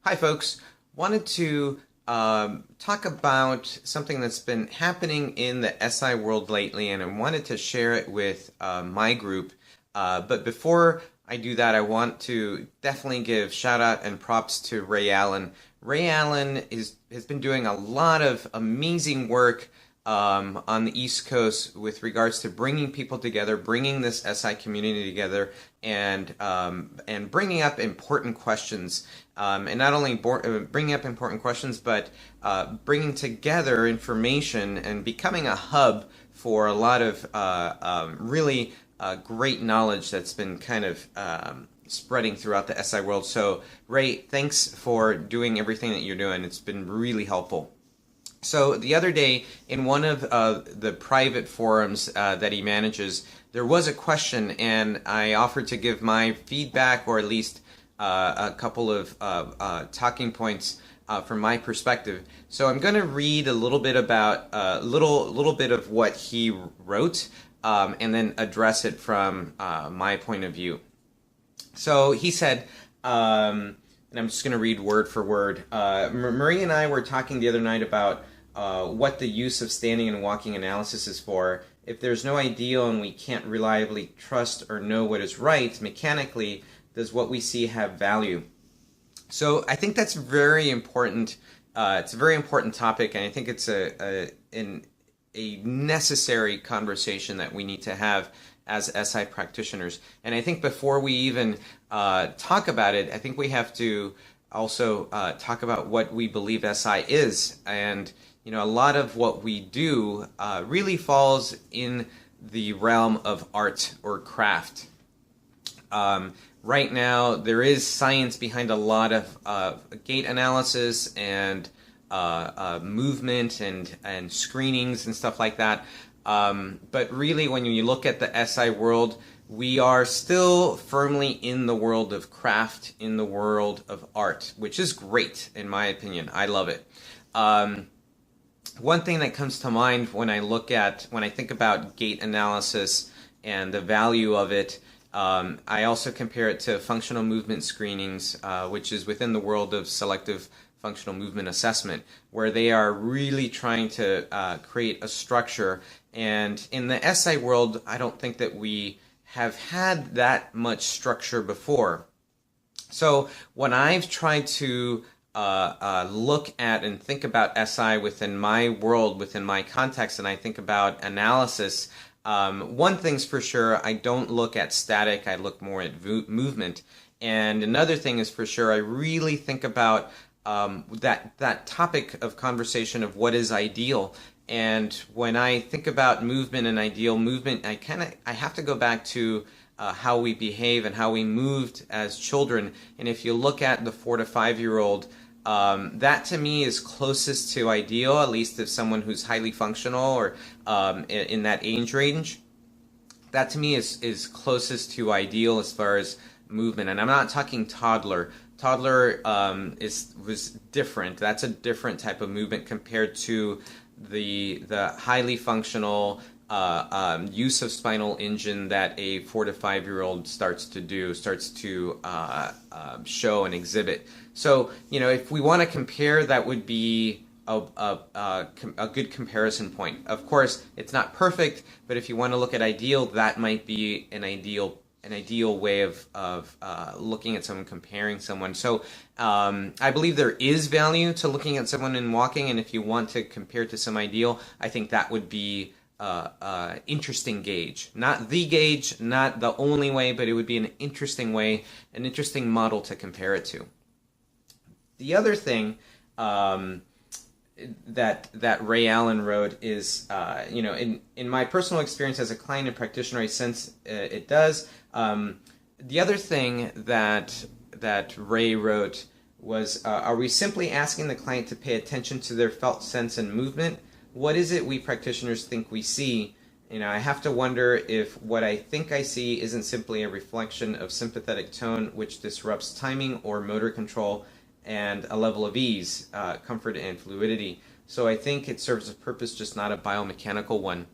Hi, folks. Wanted to talk about something that's been happening in the SI world lately, and I wanted to share it with my group. But before I do that, I want to definitely give shout out and props to Ray Allen. Ray Allen has been doing a lot of amazing work on the East Coast with regards to bringing people together, bringing this SI community together, and bringing up important questions. And not only bringing up important questions, but bringing together information and becoming a hub for a lot of really great knowledge that's been kind of spreading throughout the SI world. So, Ray, thanks for doing everything that you're doing. It's been really helpful. So the other day, in one of the private forums that he manages, there was a question, and I offered to give my feedback, or at least a couple of talking points from my perspective. So I'm going to read a little bit about little bit of what he wrote, and then address it from my point of view. So he said. And I'm just going to read word for word. Marie and I were talking the other night about what the use of standing and walking analysis is for. If there's no ideal and we can't reliably trust or know what is right, mechanically, does what we see have value? So I think that's very important. It's a very important topic, and I think it's a necessary conversation that we need to have as SI practitioners. And I think before we even talk about it, I think we have to also talk about what we believe SI is. And a lot of what we do really falls in the realm of art or craft. Right now, there is science behind a lot of gait analysis and movement and screenings and stuff like that. But really, when you look at the SI world, we are still firmly in the world of craft, in the world of art, which is great, in my opinion. I love it. One thing that comes to mind when I think about gait analysis and the value of it, I also compare it to functional movement screenings, which is within the world of selective functional movement assessment, where they are really trying to create a structure. And in the SI world, I don't think that we have had that much structure before. So when I've tried to look at and think about SI within my world, within my context, and I think about analysis, one thing's for sure, I don't look at static, I look more at movement. And another thing is for sure, I really think about that topic of conversation of what is ideal. And when I think about movement and ideal movement, I have to go back to how we behave and how we moved as children. And if you look at the 4 to 5-year-old, that to me is closest to ideal, at least if someone who's highly functional or in that age range. That to me is closest to ideal as far as movement. And I'm not talking toddler. Toddler was different. That's a different type of movement compared to the highly functional use of spinal engine that a 4 to 5-year-old starts to show and exhibit. So if we want to compare, that would be a good comparison point. Of course, it's not perfect, but if you want to look at ideal, that might be an ideal way of looking at someone, comparing someone. So I believe there is value to looking at someone and walking, and if you want to compare to some ideal, I think that would be interesting gauge. Not the gauge, not the only way, but it would be an interesting way, an interesting model to compare it to. The other thing that Ray Allen wrote is, in my personal experience as a client and practitioner, I sense it does. The other thing that Ray wrote was, are we simply asking the client to pay attention to their felt sense and movement? What is it we practitioners think we see? I have to wonder if what I think I see isn't simply a reflection of sympathetic tone, which disrupts timing or motor control and a level of ease, comfort, and fluidity. So I think it serves a purpose, just not a biomechanical one.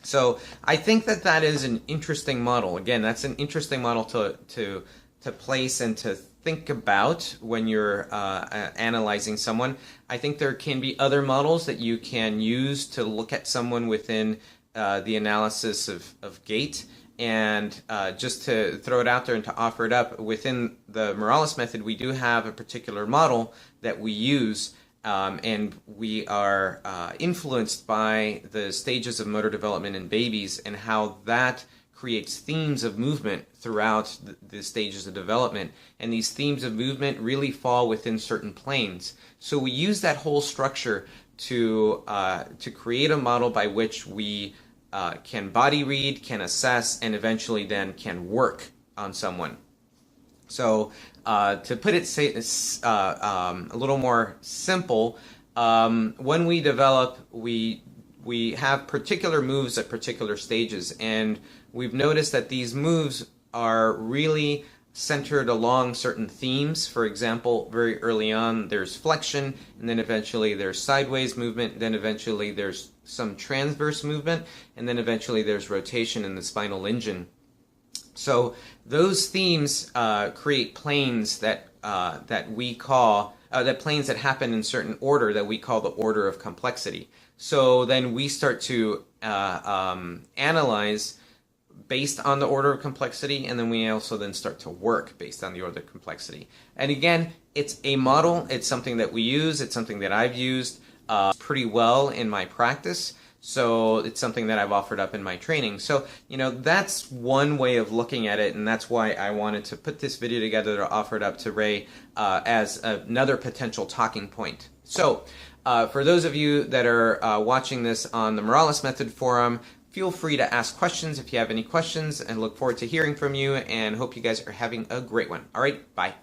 So I think that is an interesting model. Again, that's an interesting model to to place and to think about when you're analyzing someone. I think there can be other models that you can use to look at someone within the analysis of gait. And just to throw it out there and to offer it up, within the Morales method, we do have a particular model that we use, and we are influenced by the stages of motor development in babies and how that creates themes of movement throughout the stages of development. And these themes of movement really fall within certain planes. So we use that whole structure to create a model by which we can body read, can assess, and eventually then can work on someone. So to put it a little more simple, when we develop, we have particular moves at particular stages, and we've noticed that these moves are really centered along certain themes. For example, very early on there's flexion, and then eventually there's sideways movement, then eventually there's some transverse movement, and then eventually there's rotation in the spinal engine. So those themes create planes that we call planes that happen in certain order that we call the order of complexity. So then we start to analyze based on the order of complexity, and then we also then start to work based on the order of complexity. And again, it's a model, it's something that we use, it's something that I've used pretty well in my practice, so it's something that I've offered up in my training. So, you know, that's one way of looking at it, and that's why I wanted to put this video together to offer it up to Ray as another potential talking point. So, for those of you that are watching this on the Morales Method forum, feel free to ask questions if you have any questions, and look forward to hearing from you, and hope you guys are having a great one. All right, bye.